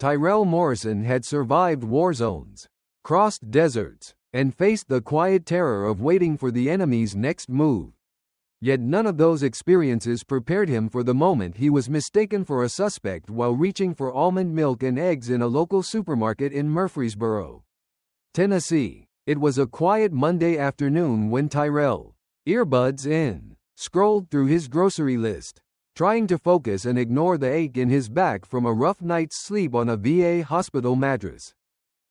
Tyrell Morrison had survived war zones, crossed deserts, and faced the quiet terror of waiting for the enemy's next move. Yet none of those experiences prepared him for the moment he was mistaken for a suspect while reaching for almond milk and eggs in a local supermarket in Murfreesboro, Tennessee. It was a quiet Monday afternoon when Tyrell, earbuds in, scrolled through his grocery list, trying to focus and ignore the ache in his back from a rough night's sleep on a VA hospital mattress.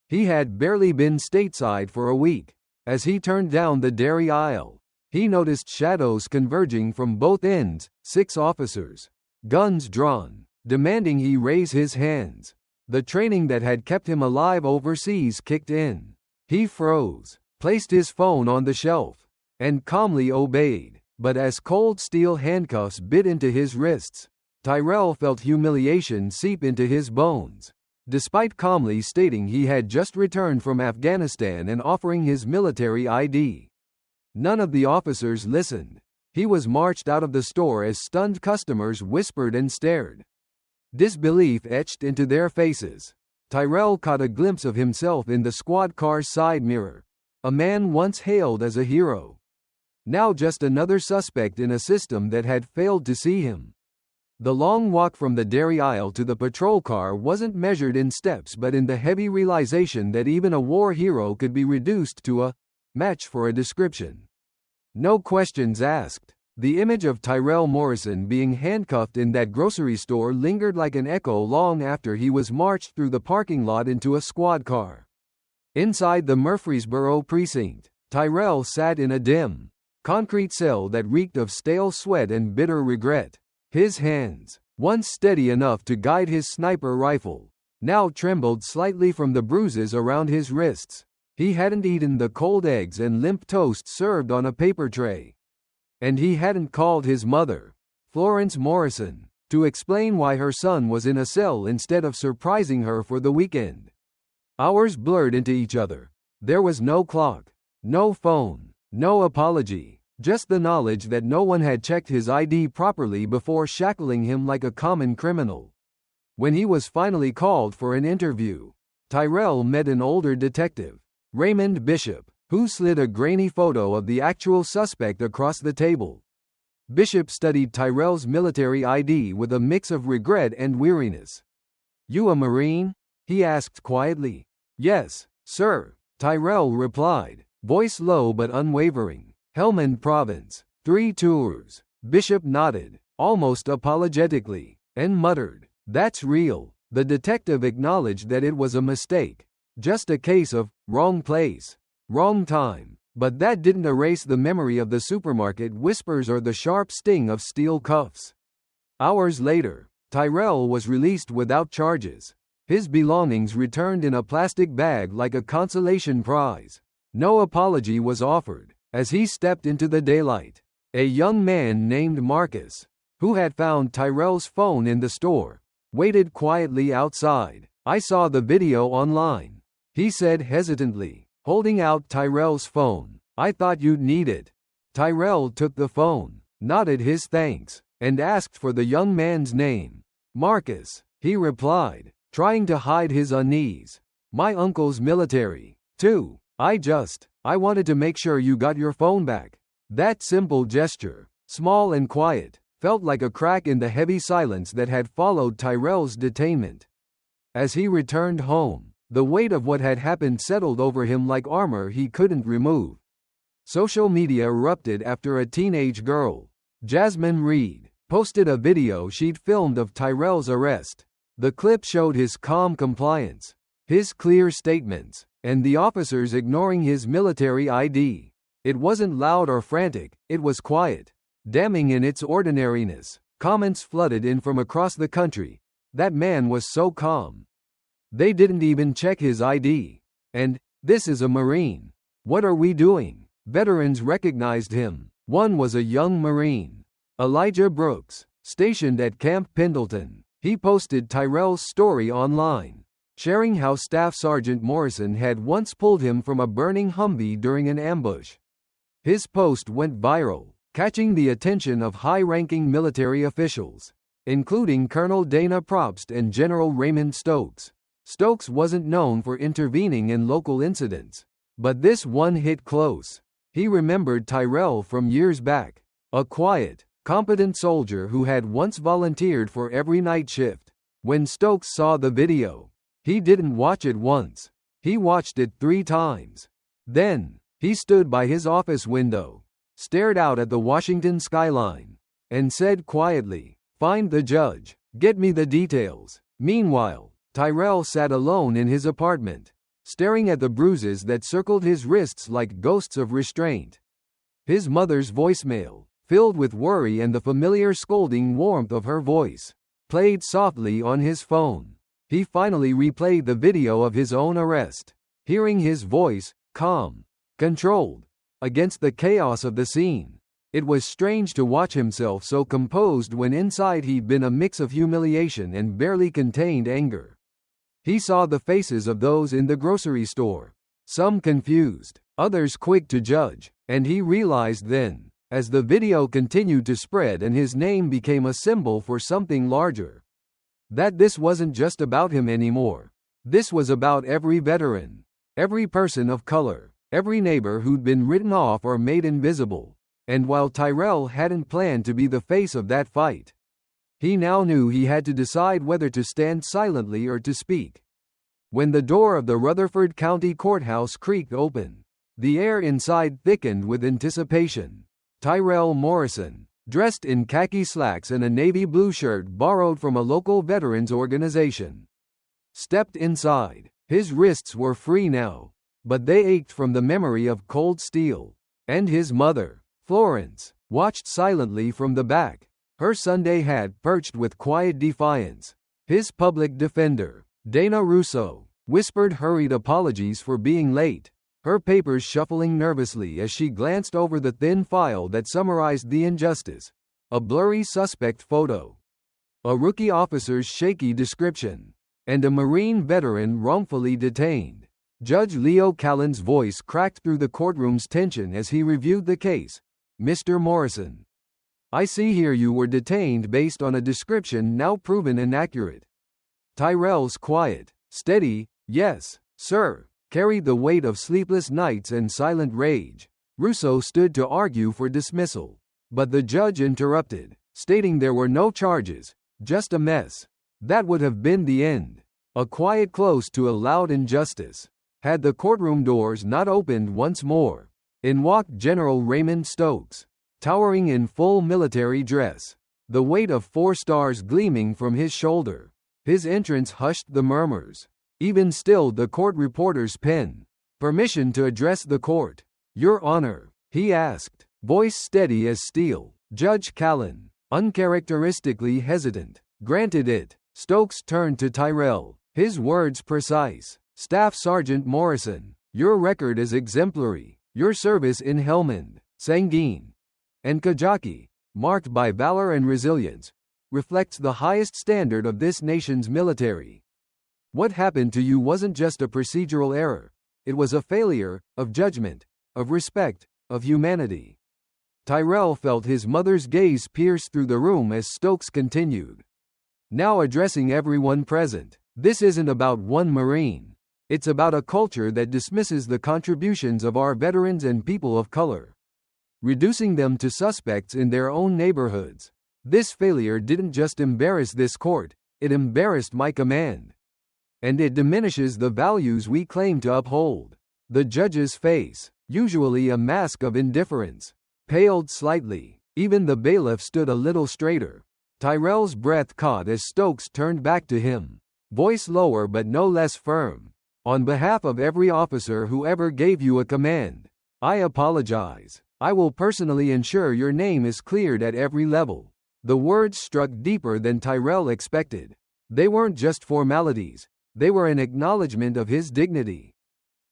He had barely been stateside for a week. As he turned down the dairy aisle, he noticed shadows converging from both ends, 6 officers, guns drawn, demanding he raise his hands. The training that had kept him alive overseas kicked in. He froze, placed his phone on the shelf, and calmly obeyed. But as cold steel handcuffs bit into his wrists, Tyrell felt humiliation seep into his bones. Despite calmly stating he had just returned from Afghanistan and offering his military ID, none of the officers listened. He was marched out of the store as stunned customers whispered and stared, disbelief etched into their faces. Tyrell caught a glimpse of himself in the squad car's side mirror, a man once hailed as a hero, now just another suspect in a system that had failed to see him. The long walk from the dairy aisle to the patrol car wasn't measured in steps but in the heavy realization that even a war hero could be reduced to a match for a description. No questions asked. The image of Tyrell Morrison being handcuffed in that grocery store lingered like an echo long after he was marched through the parking lot into a squad car. Inside the Murfreesboro precinct, Tyrell sat in a dim, concrete cell that reeked of stale sweat and bitter regret. His hands, once steady enough to guide his sniper rifle, now trembled slightly from the bruises around his wrists. He hadn't eaten the cold eggs and limp toast served on a paper tray. And he hadn't called his mother, Florence Morrison, to explain why her son was in a cell instead of surprising her for the weekend. Hours blurred into each other. There was no clock, no phone, no apology, just the knowledge that no one had checked his ID properly before shackling him like a common criminal. When he was finally called for an interview, Tyrell met an older detective, Raymond Bishop, who slid a grainy photo of the actual suspect across the table. Bishop studied Tyrell's military ID with a mix of regret and weariness. "You a Marine?" he asked quietly. "Yes, sir," Tyrell replied, voice low but unwavering. "Helmand Province, 3 tours." Bishop nodded, almost apologetically, and muttered, "That's real." The detective acknowledged that it was a mistake. Just a case of wrong place, wrong time. But that didn't erase the memory of the supermarket whispers or the sharp sting of steel cuffs. Hours later, Tyrell was released without charges. His belongings returned in a plastic bag like a consolation prize. No apology was offered. As he stepped into the daylight, a young man named Marcus, who had found Tyrell's phone in the store, waited quietly outside. "I saw the video online," he said hesitantly, holding out Tyrell's phone. "I thought you'd need it." Tyrell took the phone, nodded his thanks, and asked for the young man's name. "Marcus," he replied, trying to hide his unease. "My uncle's military, too. I wanted to make sure you got your phone back." That simple gesture, small and quiet, felt like a crack in the heavy silence that had followed Tyrell's detainment. As he returned home, the weight of what had happened settled over him like armor he couldn't remove. Social media erupted after a teenage girl, Jasmine Reed, posted a video she'd filmed of Tyrell's arrest. The clip showed his calm compliance, his clear statements, and the officers ignoring his military ID. It wasn't loud or frantic, it was quiet, damning in its ordinariness. Comments flooded in from across the country. "That man was so calm. They didn't even check his ID. And, this is a Marine. What are we doing?" Veterans recognized him. One was a young Marine, Elijah Brooks, stationed at Camp Pendleton. He posted Tyrell's story online, sharing how Staff Sergeant Morrison had once pulled him from a burning Humvee during an ambush. His post went viral, catching the attention of high-ranking military officials, including Colonel Dana Probst and General Raymond Stokes. Stokes wasn't known for intervening in local incidents, but this one hit close. He remembered Tyrell from years back, a quiet, competent soldier who had once volunteered for every night shift. When Stokes saw the video, he didn't watch it once. He watched it 3 times. Then, he stood by his office window, stared out at the Washington skyline, and said quietly, "Find the judge. Get me the details." Meanwhile, Tyrell sat alone in his apartment, staring at the bruises that circled his wrists like ghosts of restraint. His mother's voicemail, filled with worry and the familiar scolding warmth of her voice, played softly on his phone. He finally replayed the video of his own arrest, hearing his voice, calm, controlled, against the chaos of the scene. It was strange to watch himself so composed when inside he'd been a mix of humiliation and barely contained anger. He saw the faces of those in the grocery store, some confused, others quick to judge, and he realized then, as the video continued to spread and his name became a symbol for something larger, that this wasn't just about him anymore. This was about every veteran, every person of color, every neighbor who'd been written off or made invisible. And while Tyrell hadn't planned to be the face of that fight, he now knew he had to decide whether to stand silently or to speak. When the door of the Rutherford County Courthouse creaked open, the air inside thickened with anticipation. Tyrell Morrison, dressed in khaki slacks and a navy blue shirt borrowed from a local veterans organization, stepped inside. His wrists were free now, but they ached from the memory of cold steel. And his mother, Florence, watched silently from the back, her Sunday hat perched with quiet defiance. His public defender, Dana Russo, whispered hurried apologies for being late, her papers shuffling nervously as she glanced over the thin file that summarized the injustice. A blurry suspect photo, a rookie officer's shaky description, and a Marine veteran wrongfully detained. Judge Leo Callan's voice cracked through the courtroom's tension as he reviewed the case. "Mr. Morrison, I see here you were detained based on a description now proven inaccurate." Tyrell's quiet, steady, "Yes, sir," carried the weight of sleepless nights and silent rage. Russo stood to argue for dismissal, but the judge interrupted, stating there were no charges, just a mess. That would have been the end. A quiet close to a loud injustice. Had the courtroom doors not opened once more, in walked General Raymond Stokes, towering in full military dress, the weight of 4 stars gleaming from his shoulder. His entrance hushed the murmurs, even stilled the court reporter's pen. "Permission to address the court, Your Honor," he asked, voice steady as steel. Judge Callan, uncharacteristically hesitant, granted it. Stokes turned to Tyrell, his words precise. "Staff Sergeant Morrison, your record is exemplary. Your service in Helmand, Sangin, and Kajaki, marked by valor and resilience, reflects the highest standard of this nation's military. What happened to you wasn't just a procedural error. It was a failure of judgment, of respect, of humanity." Tyrell felt his mother's gaze pierce through the room as Stokes continued, now addressing everyone present. "This isn't about one Marine. It's about a culture that dismisses the contributions of our veterans and people of color, reducing them to suspects in their own neighborhoods. This failure didn't just embarrass this court, it embarrassed my command. And it diminishes the values we claim to uphold." The judge's face, usually a mask of indifference, paled slightly. Even the bailiff stood a little straighter. Tyrell's breath caught as Stokes turned back to him, voice lower but no less firm. "On behalf of every officer who ever gave you a command, I apologize. I will personally ensure your name is cleared at every level." The words struck deeper than Tyrell expected. They weren't just formalities, they were an acknowledgement of his dignity.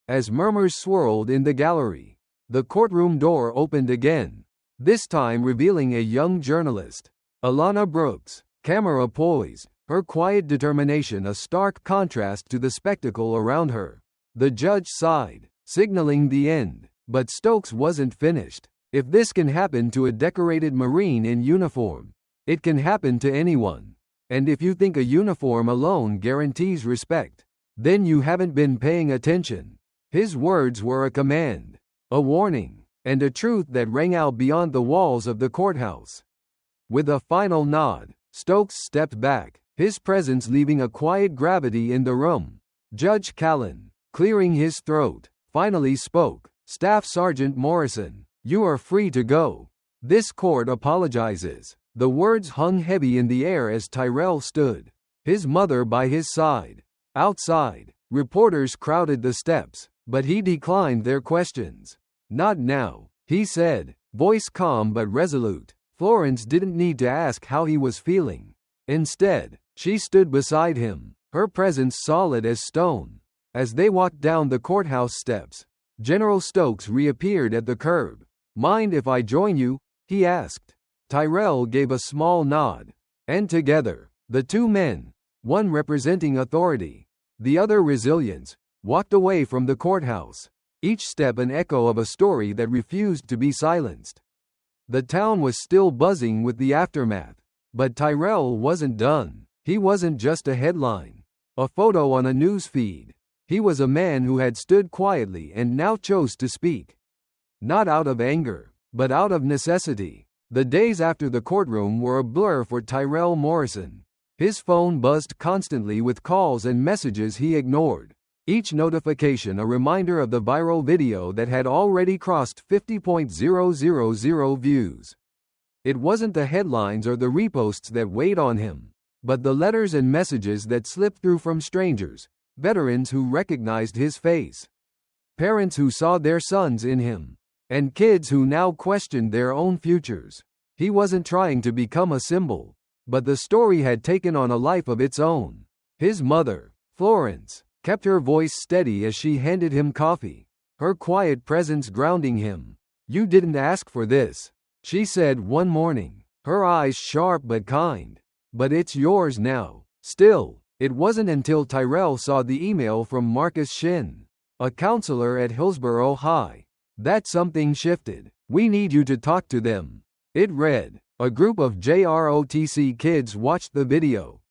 As murmurs swirled in the gallery, the courtroom door opened again, this time revealing a young journalist, Alana Brooks, camera poised, her quiet determination a stark contrast to the spectacle around her. The judge sighed, signaling the end, but Stokes wasn't finished. "If this can happen to a decorated Marine in uniform, it can happen to anyone. And if you think a uniform alone guarantees respect, Then you haven't been paying attention. His words were a command, a warning, and a truth that rang out beyond the walls of the courthouse. With a final nod, Stokes stepped back, his presence leaving a quiet gravity in the room. Judge Callan, clearing his throat, finally spoke. Staff Sergeant Morrison, you are free to go. This court apologizes. The words hung heavy in the air as Tyrell stood, his mother by his side. Outside, reporters crowded the steps, but he declined their questions. Not now, he said, voice calm but resolute. Florence didn't need to ask how he was feeling. Instead, she stood beside him, her presence solid as stone. As they walked down the courthouse steps, General Stokes reappeared at the curb. Mind if I join you? He asked. Tyrell gave a small nod. And together, the two men, one representing authority, the other resilience, walked away from the courthouse, each step an echo of a story that refused to be silenced. The town was still buzzing with the aftermath, but Tyrell wasn't done. He wasn't just a headline, a photo on a news feed. He was a man who had stood quietly and now chose to speak. Not out of anger, but out of necessity. The days after the courtroom were a blur for Tyrell Morrison. His phone buzzed constantly with calls and messages he ignored, each notification a reminder of the viral video that had already crossed 50,000 views. It wasn't the headlines or the reposts that weighed on him, but the letters and messages that slipped through from strangers, veterans who recognized his face, parents who saw their sons in him, and kids who now questioned their own futures. He wasn't trying to become a symbol, but the story had taken on a life of its own. His mother, Florence, kept her voice steady as she handed him coffee, her quiet presence grounding him. You didn't ask for this, she said one morning, her eyes sharp but kind. But it's yours now. Still, it wasn't until Tyrell saw the email from Marcus Shin, a counselor at Hillsborough High, that something shifted. We need you to talk to them. It read. A group of JROTC kids watched the video.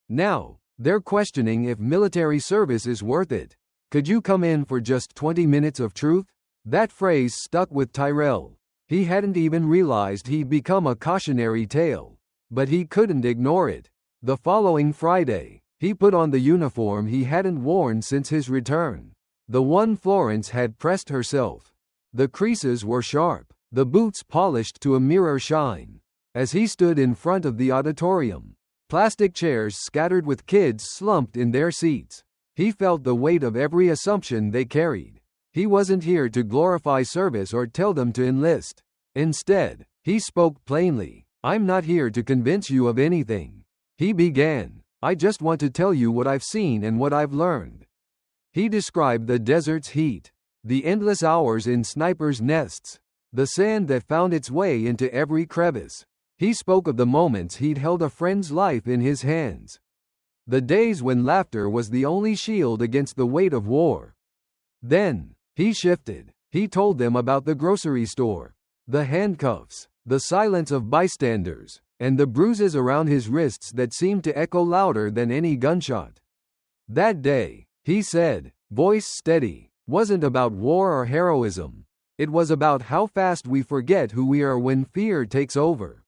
Now, they're questioning if military service is worth it. Could you come in for just 20 minutes of truth? That phrase stuck with Tyrell. He hadn't even realized he'd become a cautionary tale, but he couldn't ignore it. The following Friday, he put on the uniform he hadn't worn since his return, the one Florence had pressed herself. The creases were sharp, the boots polished to a mirror shine. As he stood in front of the auditorium, plastic chairs scattered with kids slumped in their seats, he felt the weight of every assumption they carried. He wasn't here to glorify service or tell them to enlist. Instead, he spoke plainly. I'm not here to convince you of anything. He began. I just want to tell you what I've seen and what I've learned. He described the desert's heat, the endless hours in snipers' nests, the sand that found its way into every crevice. He spoke of the moments he'd held a friend's life in his hands, the days when laughter was the only shield against the weight of war. Then, he shifted. He told them about the grocery store, the handcuffs, the silence of bystanders, and the bruises around his wrists that seemed to echo louder than any gunshot. That day, he said, voice steady, wasn't about war or heroism. It was about how fast we forget who we are when fear takes over.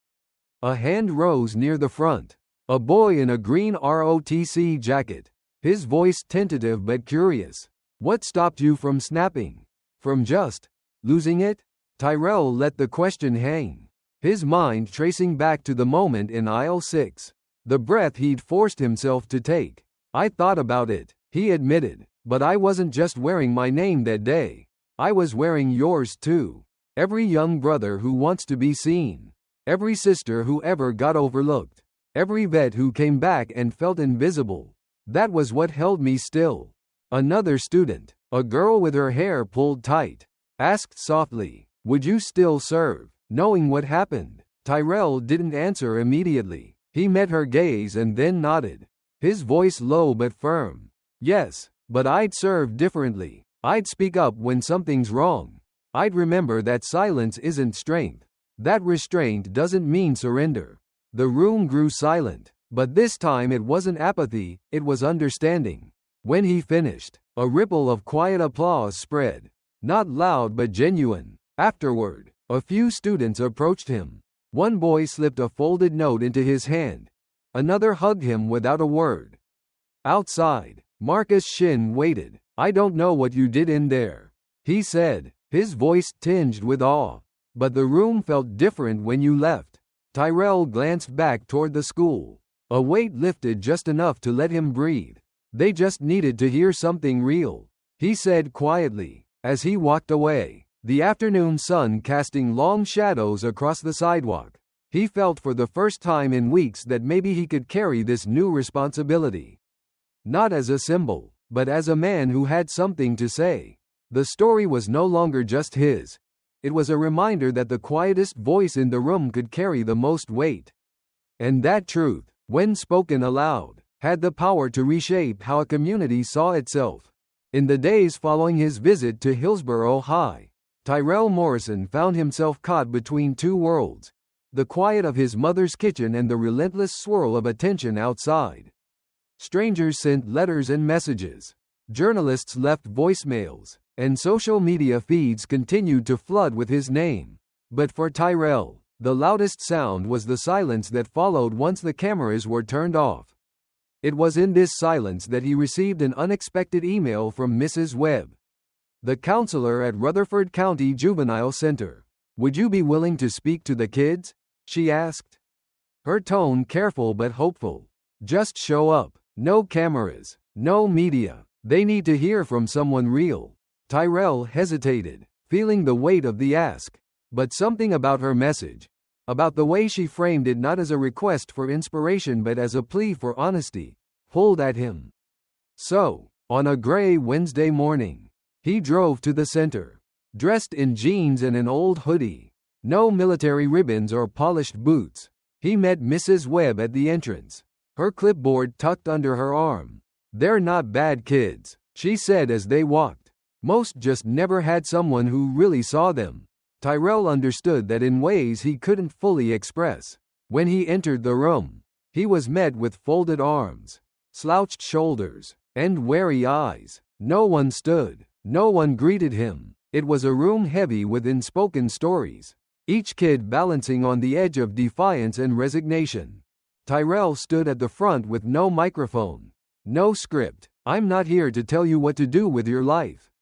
A hand rose near the front. A boy in a green ROTC jacket, his voice tentative but curious. What stopped you from snapping? From just losing it? Tyrell let the question hang, his mind tracing back to the moment in aisle 6, the breath he'd forced himself to take. I thought about it, he admitted, but I wasn't just wearing my name that day. I was wearing yours too. Every young brother who wants to be seen. Every sister who ever got overlooked. Every vet who came back and felt invisible. That was what held me still. Another student, a girl with her hair pulled tight, asked softly, would you still serve, knowing what happened? Tyrell didn't answer immediately. He met her gaze and then nodded, his voice low but firm. Yes, but I'd serve differently. I'd speak up when something's wrong. I'd remember that silence isn't strength. That restraint doesn't mean surrender. The room grew silent, but this time it wasn't apathy, it was understanding. When he finished, a ripple of quiet applause spread. Not loud but genuine. Afterward, a few students approached him. One boy slipped a folded note into his hand. Another hugged him without a word. Outside, Marcus Shin waited. "I don't know what you did in there," he said, his voice tinged with awe. "But the room felt different when you left." Tyrell glanced back toward the school. A weight lifted just enough to let him breathe. "They just needed to hear something real," he said quietly, as he walked away, the afternoon sun casting long shadows across the sidewalk. He felt for the first time in weeks that maybe he could carry this new responsibility. Not as a symbol, but as a man who had something to say. The story was no longer just his. It was a reminder that the quietest voice in the room could carry the most weight. And that truth, when spoken aloud, had the power to reshape how a community saw itself. In the days following his visit to Hillsborough High, Tyrell Morrison found himself caught between two worlds: the quiet of his mother's kitchen and the relentless swirl of attention outside. Strangers sent letters and messages. Journalists left voicemails, and social media feeds continued to flood with his name. But for Tyrell, the loudest sound was the silence that followed once the cameras were turned off. It was in this silence that he received an unexpected email from Mrs. Webb, the counselor at Rutherford County Juvenile Center. "Would you be willing to speak to the kids?" she asked. Her tone careful but hopeful. "Just show up. No cameras. No media. They need to hear from someone real." Tyrell hesitated, feeling the weight of the ask. But something about her message, about the way she framed it not as a request for inspiration but as a plea for honesty, pulled at him. So, on a gray Wednesday morning, he drove to the center, dressed in jeans and an old hoodie. No military ribbons or polished boots. He met Mrs. Webb at the entrance, her clipboard tucked under her arm. "They're not bad kids," she said as they walked. "Most just never had someone who really saw them." Tyrell understood that in ways he couldn't fully express. When he entered the room, he was met with folded arms, slouched shoulders, and wary eyes. No one stood. No one greeted him. It was a room heavy with unspoken stories, each kid balancing on the edge of defiance and resignation. Tyrell stood at the front with no microphone, no script. "I'm not here to tell you what to do with your life,"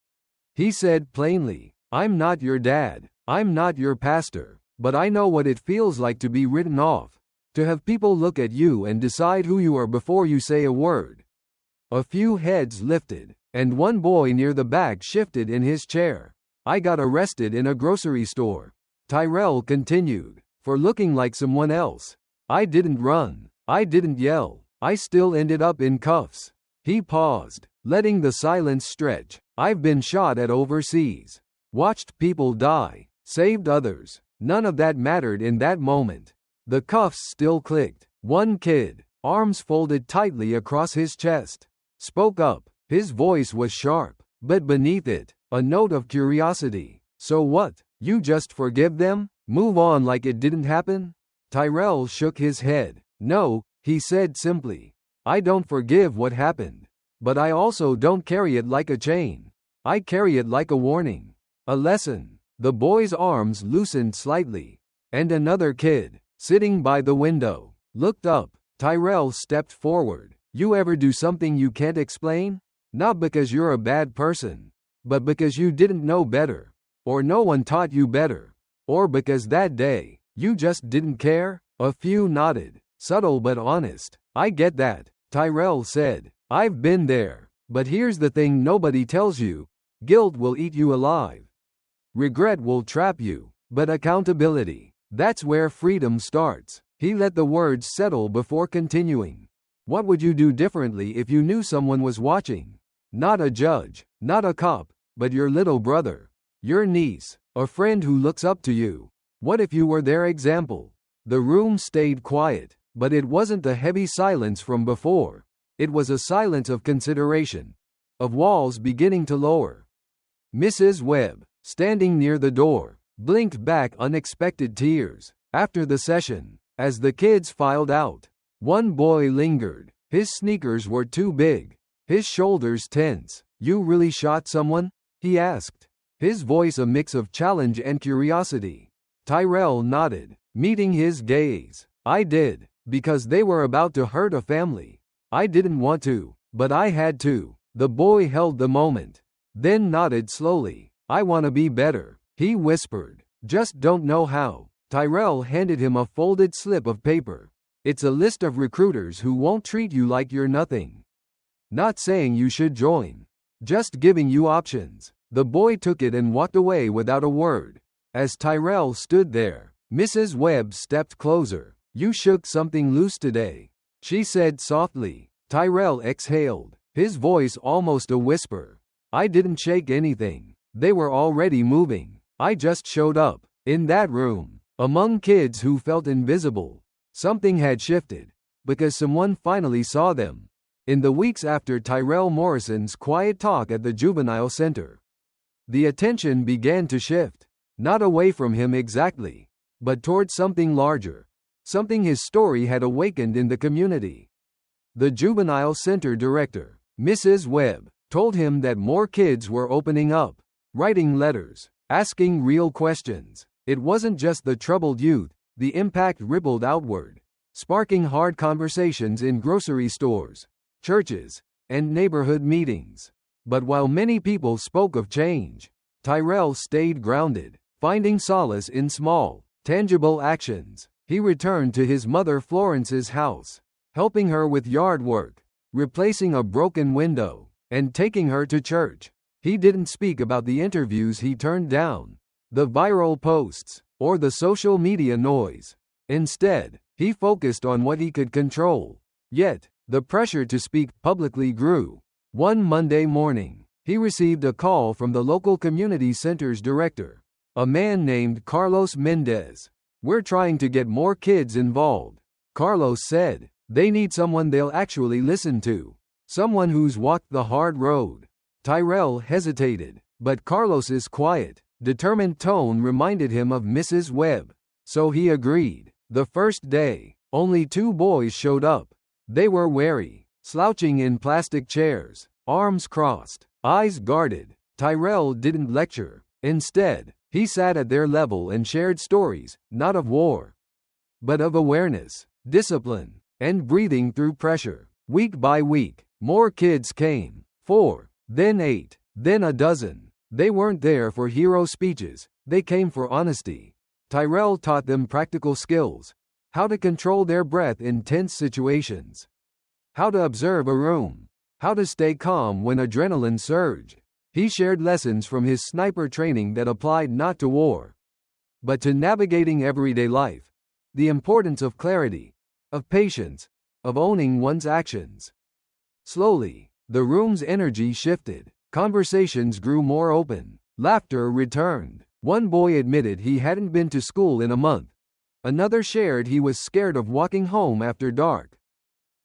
he said plainly. "I'm not your dad. I'm not your pastor. But I know what it feels like to be written off, to have people look at you and decide who you are before you say a word." A few heads lifted, and one boy near the back shifted in his chair. "I got arrested in a grocery store," Tyrell continued, "for looking like someone else. I didn't run. I didn't yell. I still ended up in cuffs." He paused, letting the silence stretch. "I've been shot at overseas. Watched people die. Saved others. None of that mattered in that moment." The cuffs still clicked. One kid, arms folded tightly across his chest, spoke up. His voice was sharp, but beneath it, a note of curiosity. "So what? You just forgive them? Move on like it didn't happen?" Tyrell shook his head. "No," he said simply. "I don't forgive what happened. But I also don't carry it like a chain. I carry it like a warning. A lesson." The boy's arms loosened slightly, and another kid, sitting by the window, looked up. Tyrell stepped forward. "You ever do something you can't explain? Not because you're a bad person, but because you didn't know better, or no one taught you better, or because that day, you just didn't care?" A few nodded, subtle but honest. "I get that," Tyrell said. "I've been there. But here's the thing nobody tells you. Guilt will eat you alive. Regret will trap you. But accountability, that's where freedom starts." He let the words settle before continuing. "What would you do differently if you knew someone was watching? Not a judge, not a cop, but your little brother, your niece, a friend who looks up to you. What if you were their example?" The room stayed quiet, but it wasn't the heavy silence from before. It was a silence of consideration, of walls beginning to lower. Mrs. Webb, standing near the door, blinked back unexpected tears. After the session, as the kids filed out, one boy lingered. His sneakers were too big, his shoulders tense. "You really shot someone?" he asked, his voice a mix of challenge and curiosity. Tyrell nodded, meeting his gaze. "I did, because they were about to hurt a family. I didn't want to, but I had to." The boy held the moment, then nodded slowly. "I want to be better," he whispered. "Just don't know how." Tyrell handed him a folded slip of paper. "It's a list of recruiters who won't treat you like you're nothing. Not saying you should join, just giving you options." The boy took it and walked away without a word. As Tyrell stood there, Mrs. Webb stepped closer. "You shook something loose today," she said softly. Tyrell exhaled, his voice almost a whisper. "I didn't shake anything. They were already moving. I just showed up." In that room, among kids who felt invisible, something had shifted, because someone finally saw them. In the weeks after Tyrell Morrison's quiet talk at the juvenile center, the attention began to shift, not away from him exactly, but toward something larger, something his story had awakened in the community. The juvenile center director, Mrs. Webb, told him that more kids were opening up, writing letters, asking real questions. It wasn't just the troubled youth, the impact rippled outward, sparking hard conversations in grocery stores, churches, and neighborhood meetings. But while many people spoke of change, Tyrell stayed grounded, finding solace in small, tangible actions. He returned to his mother Florence's house, helping her with yard work, replacing a broken window, and taking her to church. He didn't speak about the interviews he turned down, the viral posts, or the social media noise. Instead, he focused on what he could control. Yet, the pressure to speak publicly grew. One Monday morning, he received a call from the local community center's director, a man named Carlos Mendez. "We're trying to get more kids involved," Carlos said. "They need someone they'll actually listen to, someone who's walked the hard road." Tyrell hesitated, but Carlos's quiet, determined tone reminded him of Mrs. Webb, so he agreed. The first day, only 2 boys showed up. They were wary, slouching in plastic chairs, arms crossed, eyes guarded. Tyrell didn't lecture. Instead, he sat at their level and shared stories, not of war, but of awareness, discipline, and breathing through pressure. Week by week, more kids came. 4, then 8, then a dozen. They weren't there for hero speeches, they came for honesty. Tyrell taught them practical skills: how to control their breath in tense situations, how to observe a room, how to stay calm when adrenaline surged. He shared lessons from his sniper training that applied not to war, but to navigating everyday life. The importance of clarity, of patience, of owning one's actions. Slowly, the room's energy shifted. Conversations grew more open. Laughter returned. One boy admitted he hadn't been to school in a month. Another shared he was scared of walking home after dark.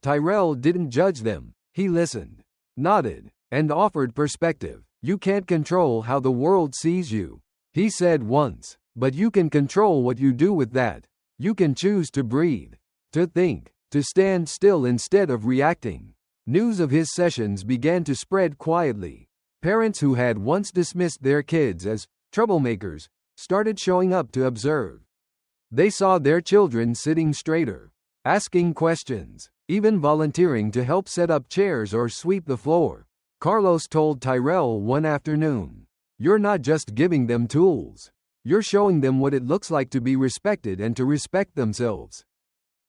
Tyrell didn't judge them. He listened, nodded, and offered perspective. "You can't control how the world sees you," he said once, "but you can control what you do with that. You can choose to breathe, to think, to stand still instead of reacting." News of his sessions began to spread quietly. Parents who had once dismissed their kids as troublemakers started showing up to observe. They saw their children sitting straighter, asking questions, even volunteering to help set up chairs or sweep the floor. Carlos told Tyrell one afternoon, "You're not just giving them tools. You're showing them what it looks like to be respected and to respect themselves."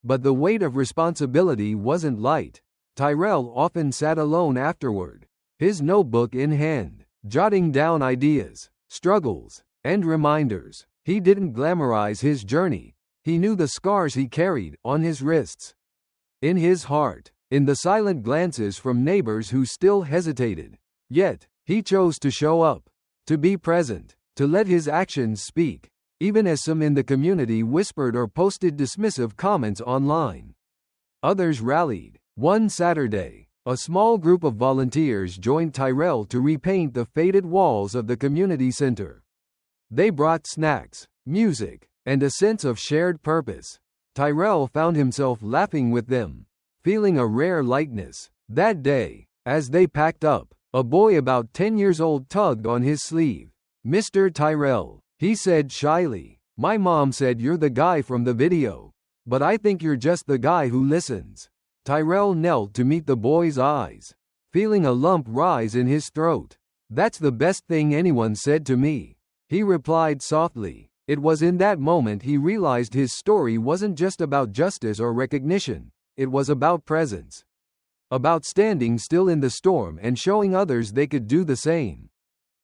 But the weight of responsibility wasn't light. Tyrell often sat alone afterward, his notebook in hand, jotting down ideas, struggles, and reminders. He didn't glamorize his journey. He knew the scars he carried on his wrists, in his heart, in the silent glances from neighbors who still hesitated. Yet, he chose to show up, to be present, to let his actions speak, even as some in the community whispered or posted dismissive comments online. Others rallied. One Saturday, a small group of volunteers joined Tyrell to repaint the faded walls of the community center. They brought snacks, music, and a sense of shared purpose. Tyrell found himself laughing with them, feeling a rare lightness. That day, As they packed up, a boy about 10 years old tugged on his sleeve. "Mr. Tyrell," he said shyly, "my mom said you're the guy from the video. But I think you're just the guy who listens." Tyrell knelt to meet the boy's eyes, feeling a lump rise in his throat. "That's the best thing anyone said to me," he replied softly. It was in that moment he realized his story wasn't just about justice or recognition, it was about presence. About standing still in the storm and showing others they could do the same.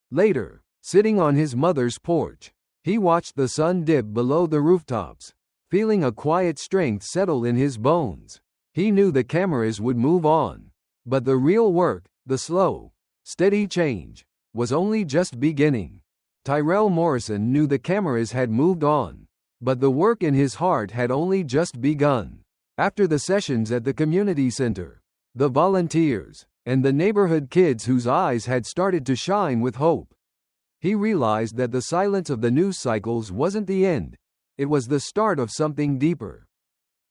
Later, sitting on his mother's porch, he watched the sun dip below the rooftops, feeling a quiet strength settle in his bones. He knew the cameras would move on, but the real work, the slow, steady change, was only just beginning. Tyrell Morrison knew the cameras had moved on, but the work in his heart had only just begun. After the sessions at the community center, the volunteers, and the neighborhood kids whose eyes had started to shine with hope, he realized that the silence of the news cycles wasn't the end, it was the start of something deeper.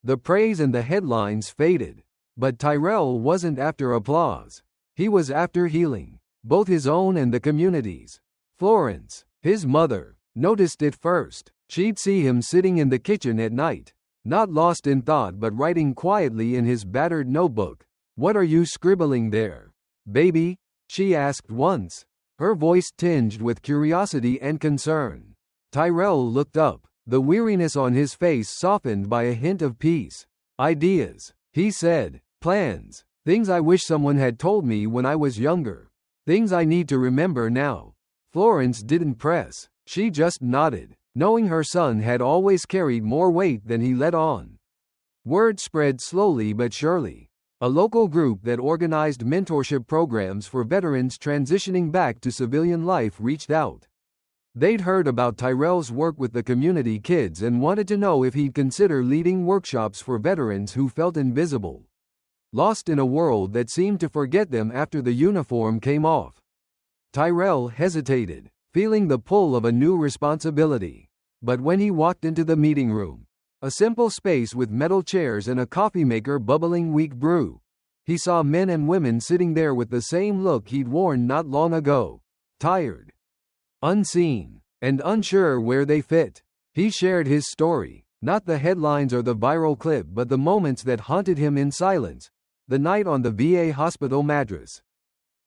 The praise and the headlines faded, but Tyrell wasn't after applause. He was after healing, both his own and the community's. Florence, his mother, noticed it first. She'd see him sitting in the kitchen at night, not lost in thought but writing quietly in his battered notebook. "What are you scribbling there, baby?" she asked once, her voice tinged with curiosity and concern. Tyrell looked up, the weariness on his face softened by a hint of peace. "Ideas," he said. "Plans. Things I wish someone had told me when I was younger. Things I need to remember now." Florence didn't press. She just nodded, knowing her son had always carried more weight than he let on. Word spread slowly but surely. A local group that organized mentorship programs for veterans transitioning back to civilian life reached out. They'd heard about Tyrell's work with the community kids and wanted to know if he'd consider leading workshops for veterans who felt invisible, lost in a world that seemed to forget them after the uniform came off. Tyrell hesitated, feeling the pull of a new responsibility. But when he walked into the meeting room, a simple space with metal chairs and a coffee maker bubbling weak brew, he saw men and women sitting there with the same look he'd worn not long ago. Tired, unseen, and unsure where they fit. He shared his story, not the headlines or the viral clip but the moments that haunted him in silence. The night on the VA hospital mattress,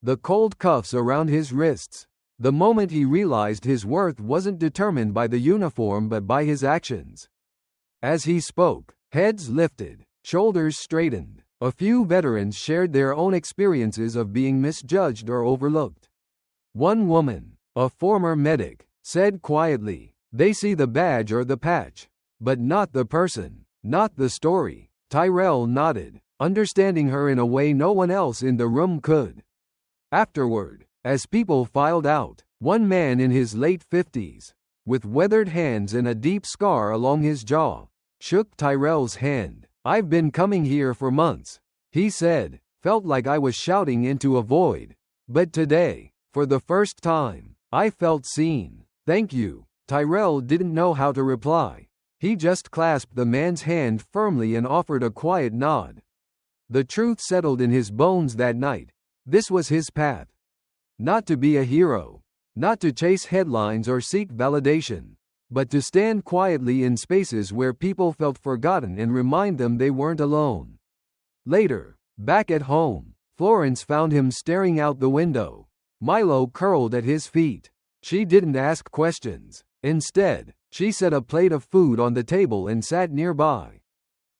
the cold cuffs around his wrists, the moment he realized his worth wasn't determined by the uniform but by his actions. As he spoke, heads lifted, shoulders straightened. A few veterans shared their own experiences of being misjudged or overlooked. One woman, a former medic, said quietly, "They see the badge or the patch, but not the person, not the story." Tyrell nodded, understanding her in a way no one else in the room could. Afterward, as people filed out, one man in his late 50s, with weathered hands and a deep scar along his jaw, shook Tyrell's hand. "I've been coming here for months," he said. "Felt like I was shouting into a void. But today, for the first time, I felt seen. Thank you." Tyrell didn't know how to reply. He just clasped the man's hand firmly and offered a quiet nod. The truth settled in his bones that night. This was his path. Not to be a hero, not to chase headlines or seek validation, but to stand quietly in spaces where people felt forgotten and remind them they weren't alone. Later, back at home, Florence found him staring out the window, Milo curled at his feet. She didn't ask questions. Instead, she set a plate of food on the table and sat nearby,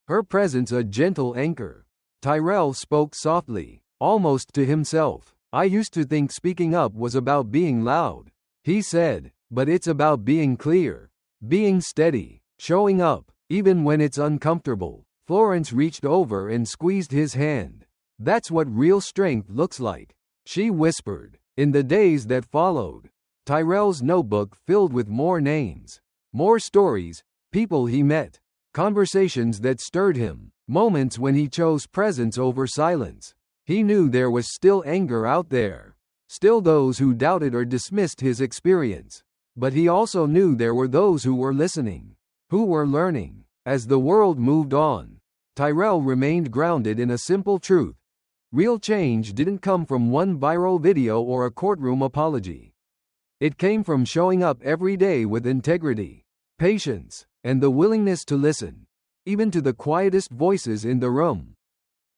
her presence a gentle anchor. Tyrell spoke softly, almost to himself. "I used to think speaking up was about being loud," he said, "but it's about being clear, being steady, showing up, even when it's uncomfortable." Florence reached over and squeezed his hand. "That's what real strength looks like," she whispered. In the days that followed, Tyrell's notebook filled with more names, more stories, people he met, conversations that stirred him, moments when he chose presence over silence. He knew there was still anger out there, still those who doubted or dismissed his experience. But he also knew there were those who were listening, who were learning. As the world moved on, Tyrell remained grounded in a simple truth. Real change didn't come from one viral video or a courtroom apology. It came from showing up every day with integrity, patience, and the willingness to listen, even to the quietest voices in the room.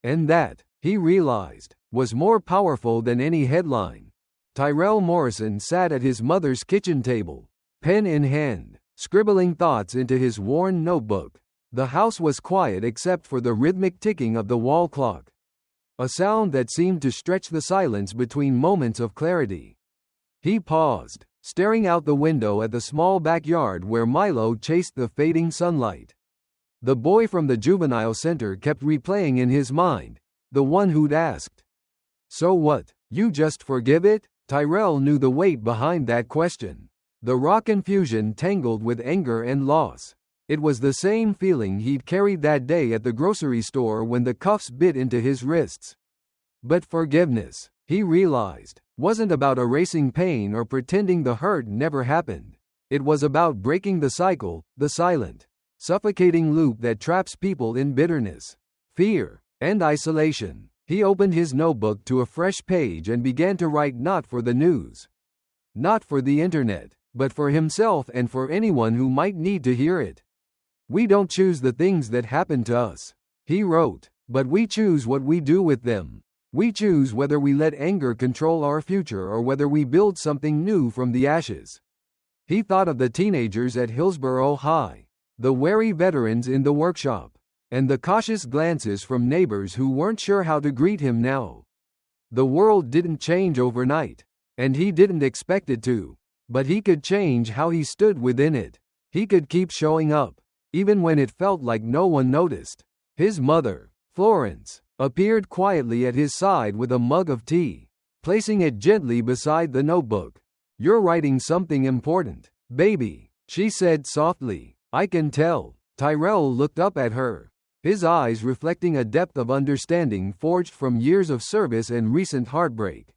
And that, he realized, was more powerful than any headline. Tyrell Morrison sat at his mother's kitchen table, pen in hand, scribbling thoughts into his worn notebook. The house was quiet except for the rhythmic ticking of the wall clock, a sound that seemed to stretch the silence between moments of clarity. He paused, staring out the window at the small backyard where Milo chased the fading sunlight. The boy from the juvenile center kept replaying in his mind, the one who'd asked, "So what, you just forgive it?" Tyrell knew the weight behind that question. The raw confusion tangled with anger and loss. It was the same feeling he'd carried that day at the grocery store when the cuffs bit into his wrists. But forgiveness, he realized, wasn't about erasing pain or pretending the hurt never happened. It was about breaking the cycle, the silent, suffocating loop that traps people in bitterness, fear, and isolation. He opened his notebook to a fresh page and began to write, not for the news, not for the internet, but for himself and for anyone who might need to hear it. "We don't choose the things that happen to us," he wrote, "but we choose what we do with them. We choose whether we let anger control our future or whether we build something new from the ashes." He thought of the teenagers at Hillsborough High, the wary veterans in the workshop, and the cautious glances from neighbors who weren't sure how to greet him now. The world didn't change overnight, and he didn't expect it to, but he could change how he stood within it. He could keep showing up, even when it felt like no one noticed. His mother, Florence, appeared quietly at his side with a mug of tea, placing it gently beside the notebook. "You're writing something important, baby," she said softly. "I can tell." Tyrell looked up at her, his eyes reflecting a depth of understanding forged from years of service and recent heartbreak.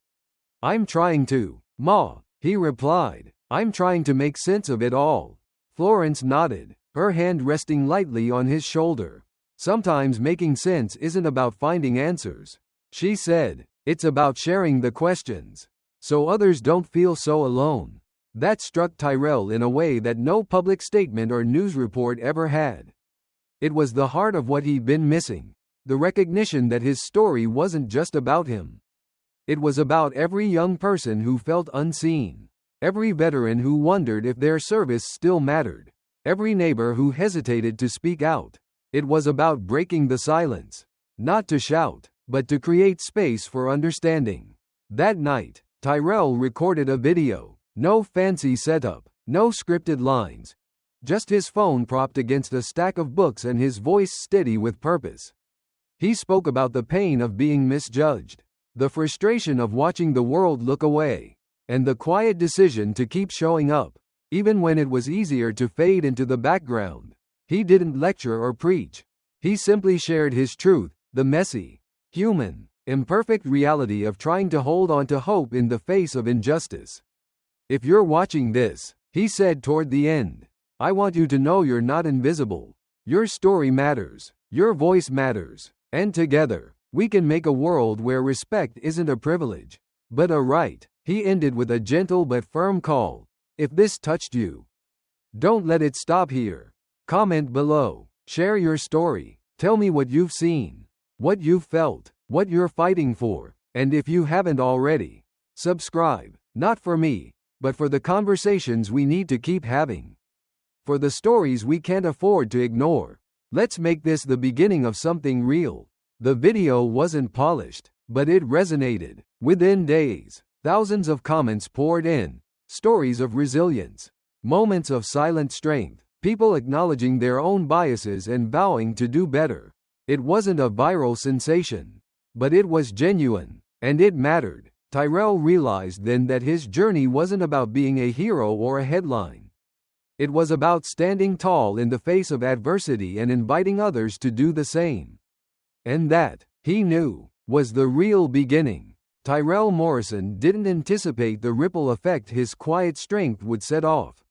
"I'm trying to, Ma," he replied. "I'm trying to make sense of it all." Florence nodded, her hand resting lightly on his shoulder. "Sometimes making sense isn't about finding answers," she said. "It's about sharing the questions, so others don't feel so alone." That struck Tyrell in a way that no public statement or news report ever had. It was the heart of what he'd been missing, the recognition that his story wasn't just about him. It was about every young person who felt unseen, every veteran who wondered if their service still mattered, every neighbor who hesitated to speak out. It was about breaking the silence, not to shout, but to create space for understanding. That night, Tyrell recorded a video. No fancy setup, no scripted lines, just his phone propped against a stack of books and his voice steady with purpose. He spoke about the pain of being misjudged, the frustration of watching the world look away, and the quiet decision to keep showing up, even when it was easier to fade into the background. He didn't lecture or preach. He simply shared his truth, the messy, human, imperfect reality of trying to hold on to hope in the face of injustice. "If you're watching this," he said toward the end, "I want you to know you're not invisible. Your story matters, your voice matters, and together, we can make a world where respect isn't a privilege, but a right." He ended with a gentle but firm call. "If this touched you, don't let it stop here. Comment below, share your story, tell me what you've seen, what you've felt, what you're fighting for, and if you haven't already, subscribe, not for me, but for the conversations we need to keep having, for the stories we can't afford to ignore. Let's make this the beginning of something real." The video wasn't polished, but it resonated. Within days, thousands of comments poured in, stories of resilience, moments of silent strength, people acknowledging their own biases and vowing to do better. It wasn't a viral sensation, but it was genuine, and it mattered. Tyrell realized then that his journey wasn't about being a hero or a headline. It was about standing tall in the face of adversity and inviting others to do the same. And that, he knew, was the real beginning. Tyrell Morrison didn't anticipate the ripple effect his quiet strength would set off.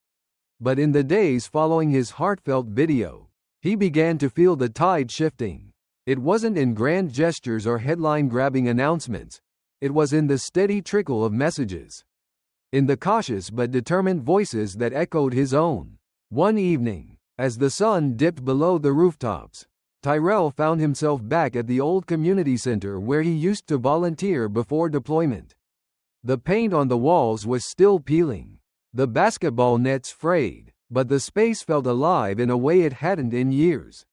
But in the days following his heartfelt video, he began to feel the tide shifting. It wasn't in grand gestures or headline-grabbing announcements. It was in the steady trickle of messages, in the cautious but determined voices that echoed his own. One evening, as the sun dipped below the rooftops, Tyrell found himself back at the old community center where he used to volunteer before deployment. The paint on the walls was still peeling. The basketball nets frayed, but the space felt alive in a way it hadn't in years.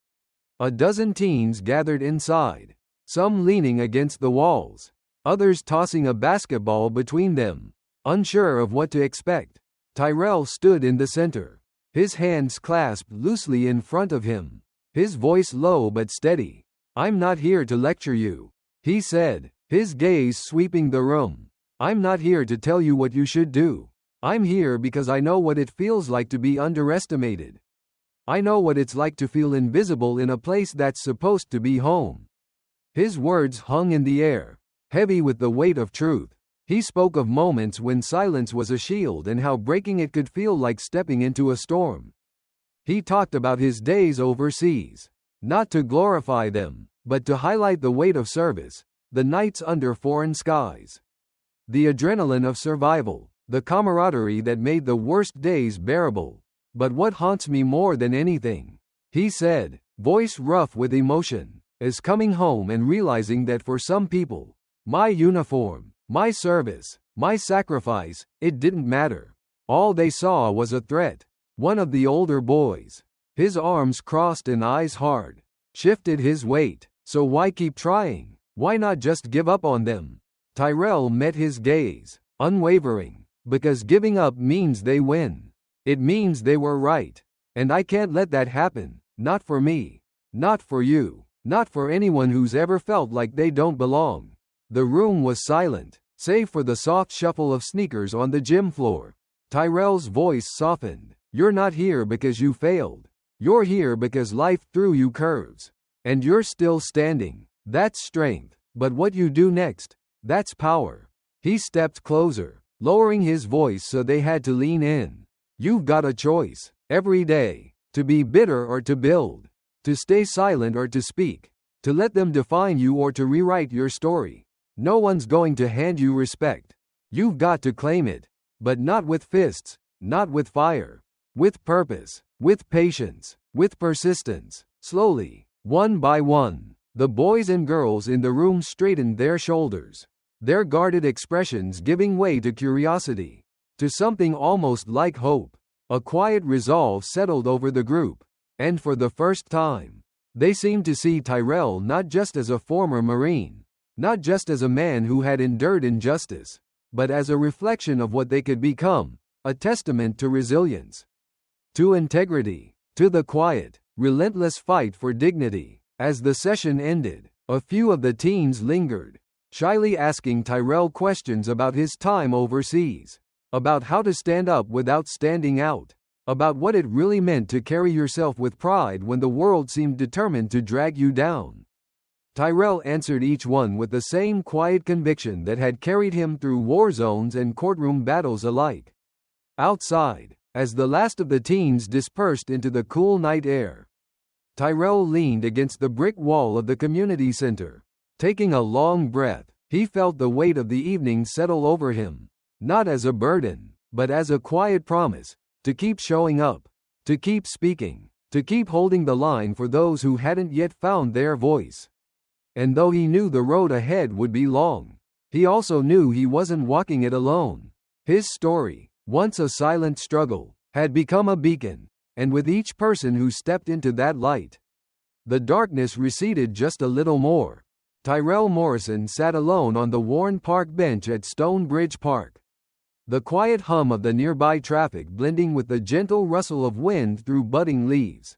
A dozen teens gathered inside, some leaning against the walls, others tossing a basketball between them, unsure of what to expect. Tyrell stood in the center, his hands clasped loosely in front of him, his voice low but steady. "I'm not here to lecture you," he said, his gaze sweeping the room. "I'm not here to tell you what you should do. I'm here because I know what it feels like to be underestimated. I know what it's like to feel invisible in a place that's supposed to be home." His words hung in the air, heavy with the weight of truth. He spoke of moments when silence was a shield and how breaking it could feel like stepping into a storm. He talked about his days overseas, not to glorify them, but to highlight the weight of service, the nights under foreign skies, the adrenaline of survival, the camaraderie that made the worst days bearable. "But what haunts me more than anything," he said, voice rough with emotion, "is coming home and realizing that for some people, my uniform, my service, my sacrifice, it didn't matter. All they saw was a threat." One of the older boys, his arms crossed and eyes hard, shifted his weight. "So why keep trying? Why not just give up on them?" Tyrell met his gaze, unwavering. "Because giving up means they win. It means they were right. And I can't let that happen. Not for me. Not for you. Not for anyone who's ever felt like they don't belong." The room was silent, save for the soft shuffle of sneakers on the gym floor. Tyrell's voice softened. "You're not here because you failed. You're here because life threw you curves. And you're still standing. That's strength. But what you do next, that's power." He stepped closer, lowering his voice so they had to lean in. "You've got a choice, every day, to be bitter or to build, to stay silent or to speak, to let them define you or to rewrite your story. No one's going to hand you respect. You've got to claim it. But not with fists, not with fire. With purpose, with patience, with persistence." Slowly, one by one, the boys and girls in the room straightened their shoulders, their guarded expressions giving way to curiosity, to something almost like hope. A quiet resolve settled over the group, and for the first time, they seemed to see Tyrell not just as a former Marine, not just as a man who had endured injustice, but as a reflection of what they could become, a testament to resilience, to integrity, to the quiet, relentless fight for dignity. As the session ended, a few of the teens lingered, shyly asking Tyrell questions about his time overseas, about how to stand up without standing out, about what it really meant to carry yourself with pride when the world seemed determined to drag you down. Tyrell answered each one with the same quiet conviction that had carried him through war zones and courtroom battles alike. Outside, as the last of the teens dispersed into the cool night air, Tyrell leaned against the brick wall of the community center. Taking a long breath, he felt the weight of the evening settle over him, not as a burden, but as a quiet promise, to keep showing up, to keep speaking, to keep holding the line for those who hadn't yet found their voice. And though he knew the road ahead would be long, he also knew he wasn't walking it alone. His story, once a silent struggle, had become a beacon, and with each person who stepped into that light, the darkness receded just a little more. Tyrell Morrison sat alone on the worn park bench at Stonebridge Park, the quiet hum of the nearby traffic blending with the gentle rustle of wind through budding leaves.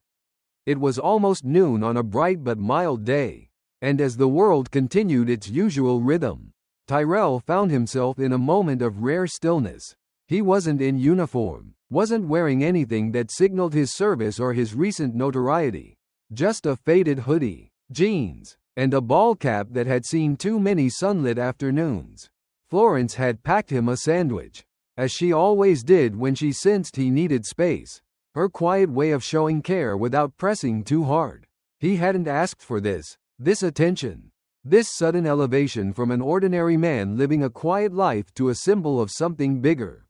It was almost noon on a bright but mild day, and as the world continued its usual rhythm, Tyrell found himself in a moment of rare stillness. He wasn't in uniform, wasn't wearing anything that signaled his service or his recent notoriety, just a faded hoodie, jeans, and a ball cap that had seen too many sunlit afternoons. Florence had packed him a sandwich, as she always did when she sensed he needed space, her quiet way of showing care without pressing too hard. He hadn't asked for this, This attention. This sudden elevation from an ordinary man living a quiet life to a symbol of something bigger.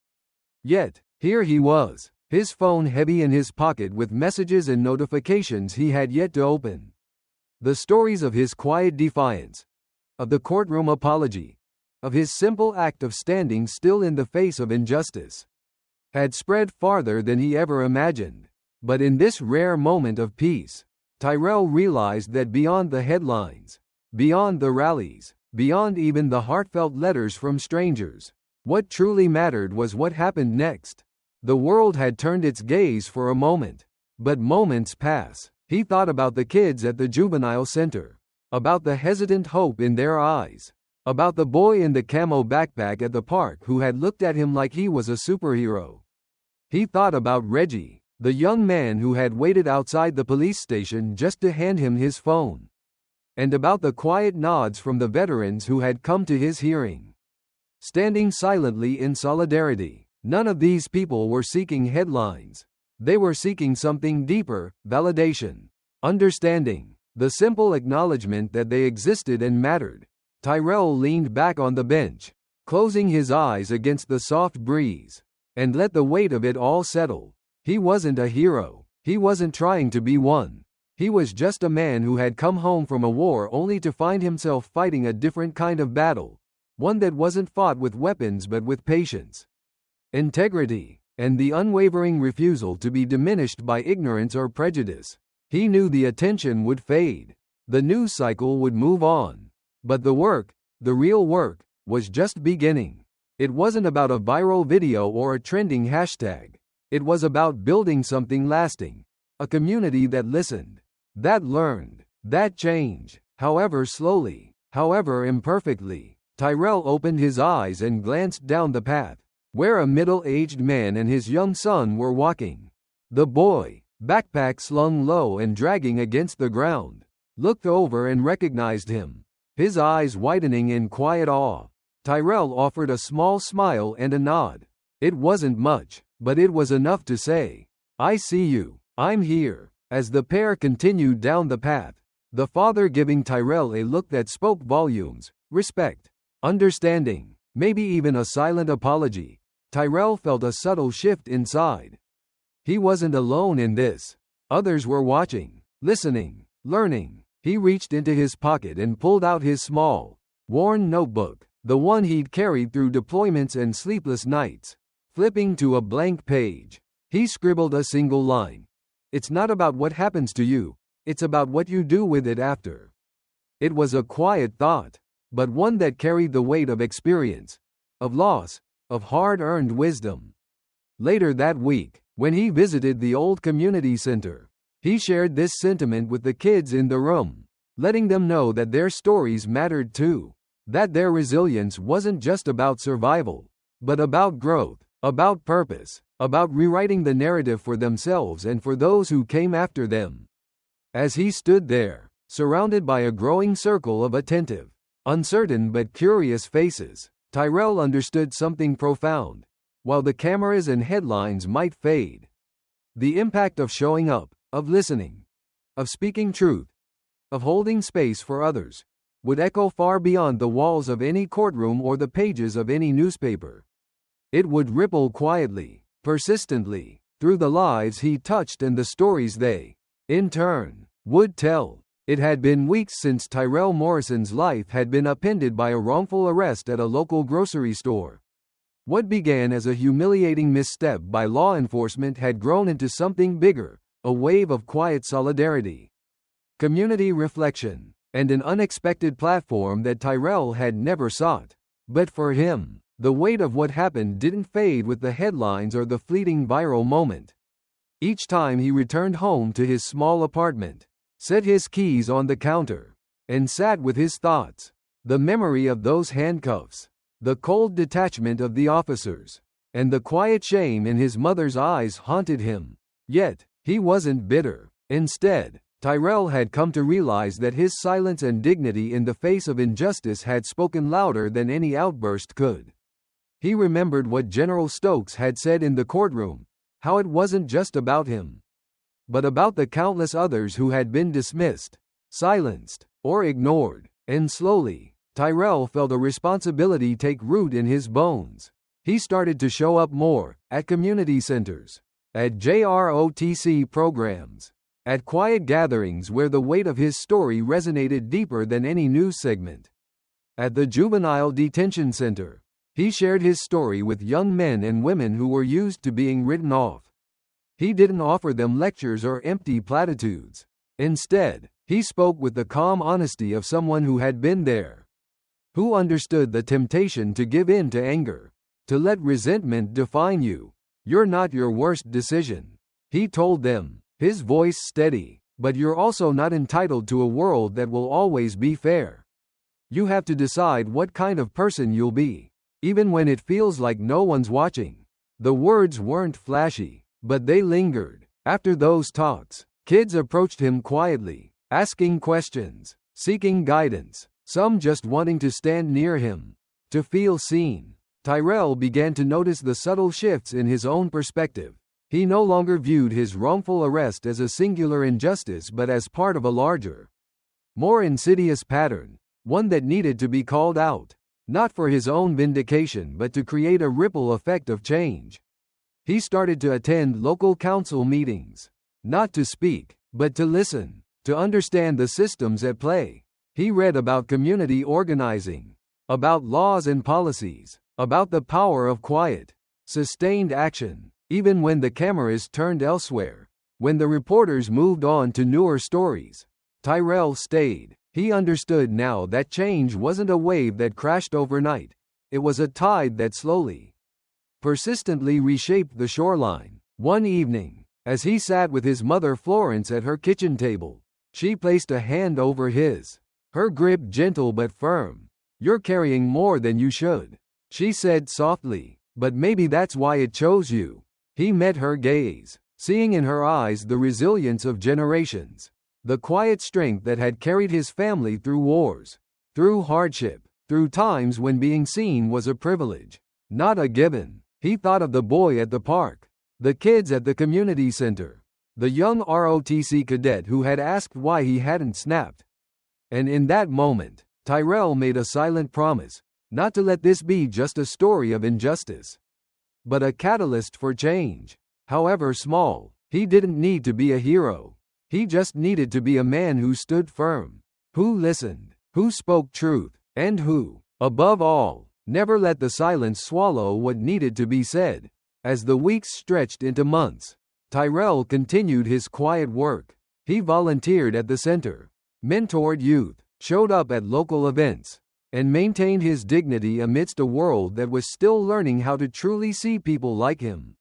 Yet, here he was, his phone heavy in his pocket with messages and notifications he had yet to open. The stories of his quiet defiance, of the courtroom apology, of his simple act of standing still in the face of injustice, had spread farther than he ever imagined. But in this rare moment of peace, Tyrell realized that beyond the headlines, beyond the rallies, beyond even the heartfelt letters from strangers, what truly mattered was what happened next. The world had turned its gaze for a moment. But moments pass. He thought about the kids at the juvenile center, about the hesitant hope in their eyes, about the boy in the camo backpack at the park who had looked at him like he was a superhero. He thought about Reggie, the young man who had waited outside the police station just to hand him his phone, and about the quiet nods from the veterans who had come to his hearing, standing silently in solidarity. None of these people were seeking headlines. They were seeking something deeper: validation, understanding, the simple acknowledgement that they existed and mattered. Tyrell leaned back on the bench, closing his eyes against the soft breeze, and let the weight of it all settle. He wasn't a hero. He wasn't trying to be one. He was just a man who had come home from a war only to find himself fighting a different kind of battle, one that wasn't fought with weapons but with patience, integrity, and the unwavering refusal to be diminished by ignorance or prejudice. He knew the attention would fade. The news cycle would move on. But the work, the real work, was just beginning. It wasn't about a viral video or a trending hashtag. It was about building something lasting. A community that listened, that learned, that changed, however slowly, however imperfectly. Tyrell opened his eyes and glanced down the path, where a middle-aged man and his young son were walking. The boy, backpack slung low and dragging against the ground, looked over and recognized him, his eyes widening in quiet awe. Tyrell offered a small smile and a nod. It wasn't much, but it was enough to say, "I see you, I'm here." As the pair continued down the path, the father giving Tyrell a look that spoke volumes: respect, understanding, maybe even a silent apology. Tyrell felt a subtle shift inside. He wasn't alone in this. Others were watching, listening, learning. He reached into his pocket and pulled out his small, worn notebook, the one he'd carried through deployments and sleepless nights. Flipping to a blank page, he scribbled a single line. "It's not about what happens to you, it's about what you do with it after." It was a quiet thought, but one that carried the weight of experience, of loss, of hard-earned wisdom. Later that week, when he visited the old community center, he shared this sentiment with the kids in the room, letting them know that their stories mattered too, that their resilience wasn't just about survival, but about growth, about purpose, about rewriting the narrative for themselves and for those who came after them. As he stood there, surrounded by a growing circle of attentive, uncertain but curious faces, Tyrell understood something profound. While the cameras and headlines might fade, the impact of showing up, of listening, of speaking truth, of holding space for others, would echo far beyond the walls of any courtroom or the pages of any newspaper. It would ripple quietly, persistently, through the lives he touched and the stories they, in turn, would tell. It had been weeks since Tyrell Morrison's life had been upended by a wrongful arrest at a local grocery store. What began as a humiliating misstep by law enforcement had grown into something bigger, a wave of quiet solidarity, community reflection, and an unexpected platform that Tyrell had never sought. But for him, the weight of what happened didn't fade with the headlines or the fleeting viral moment. Each time he returned home to his small apartment, set his keys on the counter, and sat with his thoughts, the memory of those handcuffs, the cold detachment of the officers, and the quiet shame in his mother's eyes haunted him. Yet, he wasn't bitter. Instead, Tyrell had come to realize that his silence and dignity in the face of injustice had spoken louder than any outburst could. He remembered what General Stokes had said in the courtroom, how it wasn't just about him, but about the countless others who had been dismissed, silenced, or ignored. And slowly, Tyrell felt a responsibility take root in his bones. He started to show up more, at community centers, at JROTC programs, at quiet gatherings where the weight of his story resonated deeper than any news segment. At the Juvenile Detention Center, he shared his story with young men and women who were used to being written off. He didn't offer them lectures or empty platitudes. Instead, he spoke with the calm honesty of someone who had been there, who understood the temptation to give in to anger, to let resentment define you. You're not your worst decision, he told them, his voice steady, but you're also not entitled to a world that will always be fair. You have to decide what kind of person you'll be, even when it feels like no one's watching. The words weren't flashy, but they lingered. After those talks, kids approached him quietly, asking questions, seeking guidance, some just wanting to stand near him, to feel seen. Tyrell began to notice the subtle shifts in his own perspective. He no longer viewed his wrongful arrest as a singular injustice but as part of a larger, more insidious pattern, one that needed to be called out, not for his own vindication but to create a ripple effect of change. He started to attend local council meetings, not to speak, but to listen, to understand the systems at play. He read about community organizing, about laws and policies, about the power of quiet, sustained action, even when the camera is turned elsewhere. When the reporters moved on to newer stories, Tyrell stayed. He understood now that change wasn't a wave that crashed overnight. It was a tide that slowly, persistently reshaped the shoreline. One evening, as he sat with his mother Florence at her kitchen table, she placed a hand over his, her grip gentle but firm. "You're carrying more than you should," she said softly, "but maybe that's why it chose you." He met her gaze, seeing in her eyes the resilience of generations, the quiet strength that had carried his family through wars, through hardship, through times when being seen was a privilege, not a given. He thought of the boy at the park, the kids at the community center, the young ROTC cadet who had asked why he hadn't snapped. And in that moment, Tyrell made a silent promise, not to let this be just a story of injustice, but a catalyst for change. However small, he didn't need to be a hero. He just needed to be a man who stood firm, who listened, who spoke truth, and who, above all, never let the silence swallow what needed to be said. As the weeks stretched into months, Tyrell continued his quiet work. He volunteered at the center, mentored youth, showed up at local events, and maintained his dignity amidst a world that was still learning how to truly see people like him.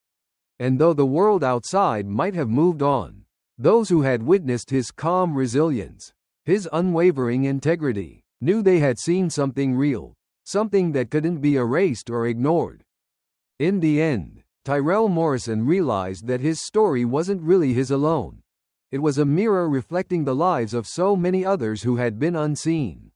And though the world outside might have moved on, those who had witnessed his calm resilience, his unwavering integrity, knew they had seen something real, something that couldn't be erased or ignored. In the end, Tyrell Morrison realized that his story wasn't really his alone. It was a mirror reflecting the lives of so many others who had been unseen,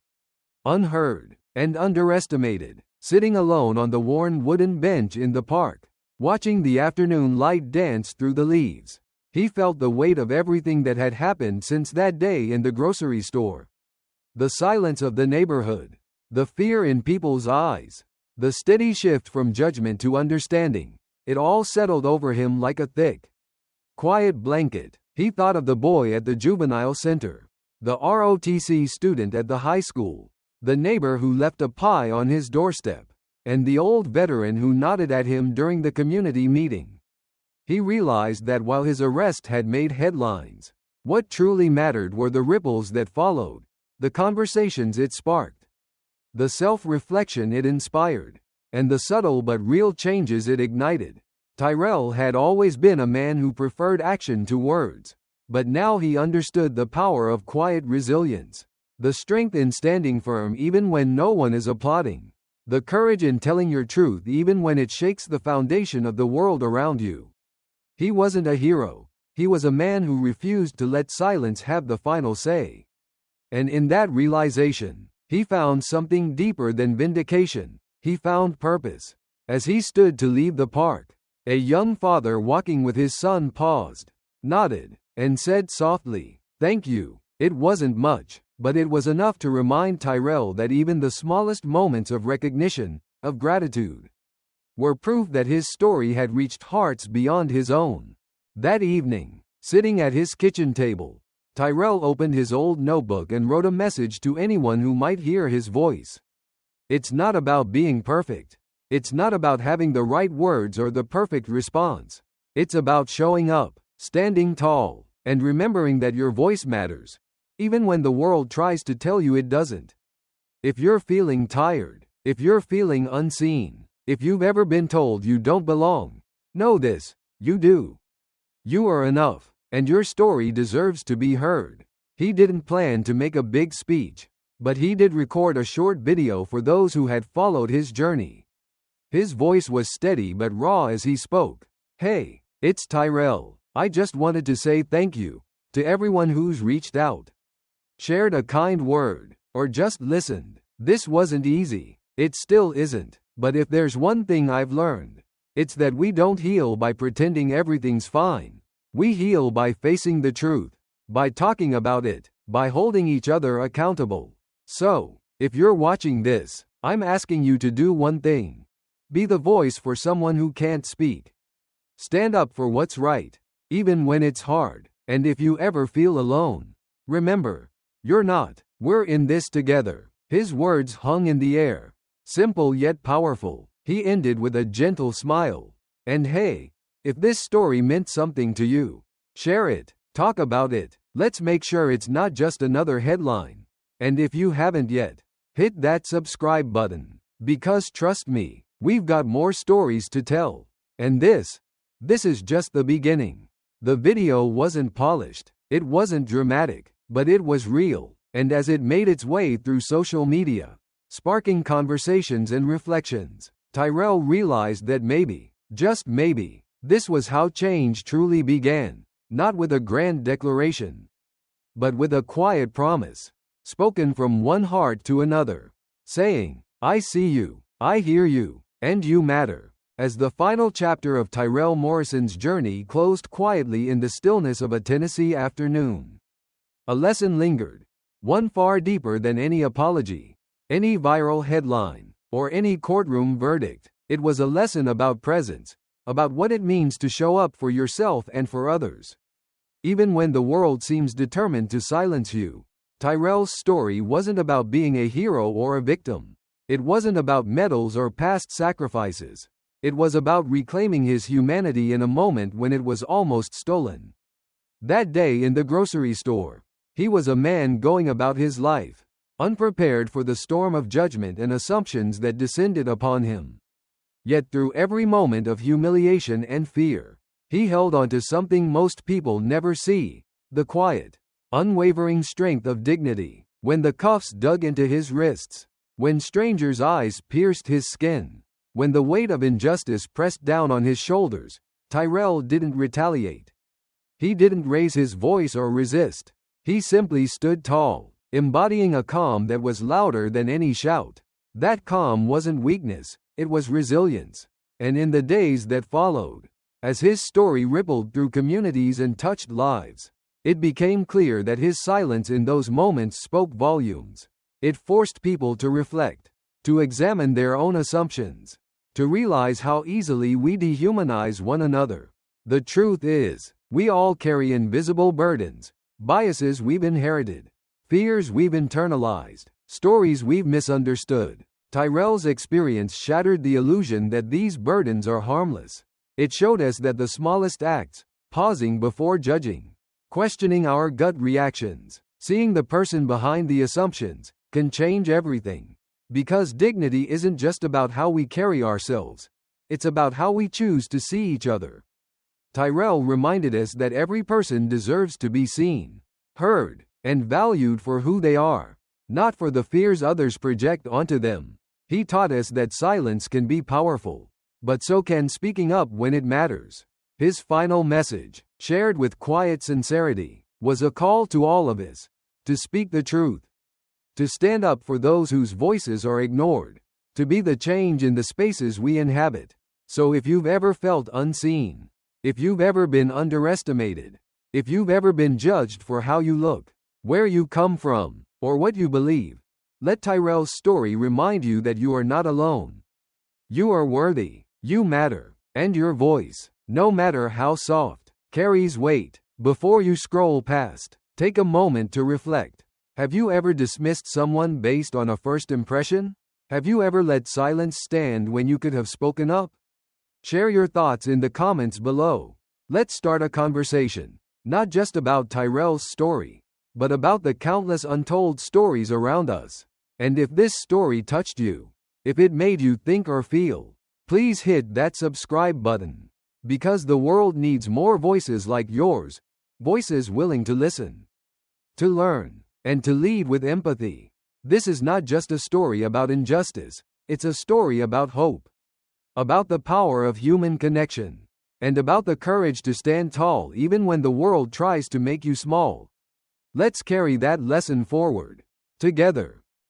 unheard, and underestimated. Sitting alone on the worn wooden bench in the park, watching the afternoon light dance through the leaves, he felt the weight of everything that had happened since that day in the grocery store. The silence of the neighborhood, the fear in people's eyes, the steady shift from judgment to understanding, it all settled over him like a thick, quiet blanket. He thought of the boy at the juvenile center, the ROTC student at the high school, the neighbor who left a pie on his doorstep, and the old veteran who nodded at him during the community meeting. He realized that while his arrest had made headlines, what truly mattered were the ripples that followed, the conversations it sparked, the self-reflection it inspired, and the subtle but real changes it ignited. Tyrell had always been a man who preferred action to words, but now he understood the power of quiet resilience, the strength in standing firm even when no one is applauding, the courage in telling your truth even when it shakes the foundation of the world around you. He wasn't a hero, he was a man who refused to let silence have the final say. And in that realization, he found something deeper than vindication. He found purpose. As he stood to leave the park, a young father walking with his son paused, nodded, and said softly, "Thank you. It wasn't much, But it was enough to remind Tyrell that even the smallest moments of recognition, of gratitude, were proof that his story had reached hearts beyond his own. That evening, sitting at his kitchen table, Tyrell opened his old notebook and wrote a message to anyone who might hear his voice. It's not about being perfect. It's not about having the right words or the perfect response. It's about showing up, standing tall, and remembering that your voice matters, even when the world tries to tell you it doesn't. If you're feeling tired, if you're feeling unseen, if you've ever been told you don't belong, know this: you do. You are enough, and your story deserves to be heard. He didn't plan to make a big speech, but he did record a short video for those who had followed his journey. His voice was steady but raw as he spoke. "Hey, it's Tyrell. I just wanted to say thank you to everyone who's reached out, shared a kind word, or just listened. This wasn't easy. It still isn't. But if there's one thing I've learned, it's that we don't heal by pretending everything's fine. We heal by facing the truth, by talking about it, by holding each other accountable. So, if you're watching this, I'm asking you to do one thing. Be the voice for someone who can't speak. Stand up for what's right, even when it's hard. And if you ever feel alone, remember, you're not. We're in this together." His words hung in the air, simple yet powerful. He ended with a gentle smile. And hey, if this story meant something to you, share it, talk about it. Let's make sure it's not just another headline. And if you haven't yet, hit that subscribe button, because trust me, we've got more stories to tell. And this is just the beginning. The video wasn't polished, it wasn't dramatic, but it was real. And as it made its way through social media, sparking conversations and reflections, Tyrell realized that maybe, just maybe, this was how change truly began, not with a grand declaration, but with a quiet promise, spoken from one heart to another, saying, "I see you, I hear you, and you matter." As the final chapter of Tyrell Morrison's journey closed quietly in the stillness of a Tennessee afternoon, a lesson lingered, one far deeper than any apology, any viral headline, or any courtroom verdict. It was a lesson about presence, about what it means to show up for yourself and for others, even when the world seems determined to silence you. Tyrell's story wasn't about being a hero or a victim. It wasn't about medals or past sacrifices. It was about reclaiming his humanity in a moment when it was almost stolen. That day in the grocery store, he was a man going about his life, unprepared for the storm of judgment and assumptions that descended upon him. Yet through every moment of humiliation and fear, he held on to something most people never see: the quiet, unwavering strength of dignity. When the cuffs dug into his wrists, when strangers' eyes pierced his skin, when the weight of injustice pressed down on his shoulders, Tyrell didn't retaliate. He didn't raise his voice or resist. He simply stood tall, embodying a calm that was louder than any shout. That calm wasn't weakness, it was resilience. And in the days that followed, as his story rippled through communities and touched lives, it became clear that his silence in those moments spoke volumes. It forced people to reflect, to examine their own assumptions, to realize how easily we dehumanize one another. The truth is, we all carry invisible burdens, biases we've inherited, fears we've internalized, stories we've misunderstood. Tyrell's experience shattered the illusion that these burdens are harmless. It showed us that the smallest acts, pausing before judging, questioning our gut reactions, seeing the person behind the assumptions, can change everything. Because dignity isn't just about how we carry ourselves, it's about how we choose to see each other. Tyrell reminded us that every person deserves to be seen, heard, and valued for who they are, not for the fears others project onto them. He taught us that silence can be powerful, but so can speaking up when it matters. His final message, shared with quiet sincerity, was a call to all of us to speak the truth, to stand up for those whose voices are ignored, to be the change in the spaces we inhabit. So if you've ever felt unseen, if you've ever been underestimated, if you've ever been judged for how you look, where you come from, or what you believe. Let Tyrell's story remind you that you are not alone. You are worthy, you matter, and your voice, no matter how soft, carries weight. Before you scroll past, take a moment to reflect. Have you ever dismissed someone based on a first impression? Have you ever let silence stand when you could have spoken up? Share your thoughts in the comments below. Let's start a conversation, not just about Tyrell's story, but about the countless untold stories around us. And if this story touched you, if it made you think or feel, please hit that subscribe button. Because the world needs more voices like yours, voices willing to listen, to learn, and to lead with empathy. This is not just a story about injustice, it's a story about hope, about the power of human connection, and about the courage to stand tall even when the world tries to make you small. Let's carry that lesson forward, together.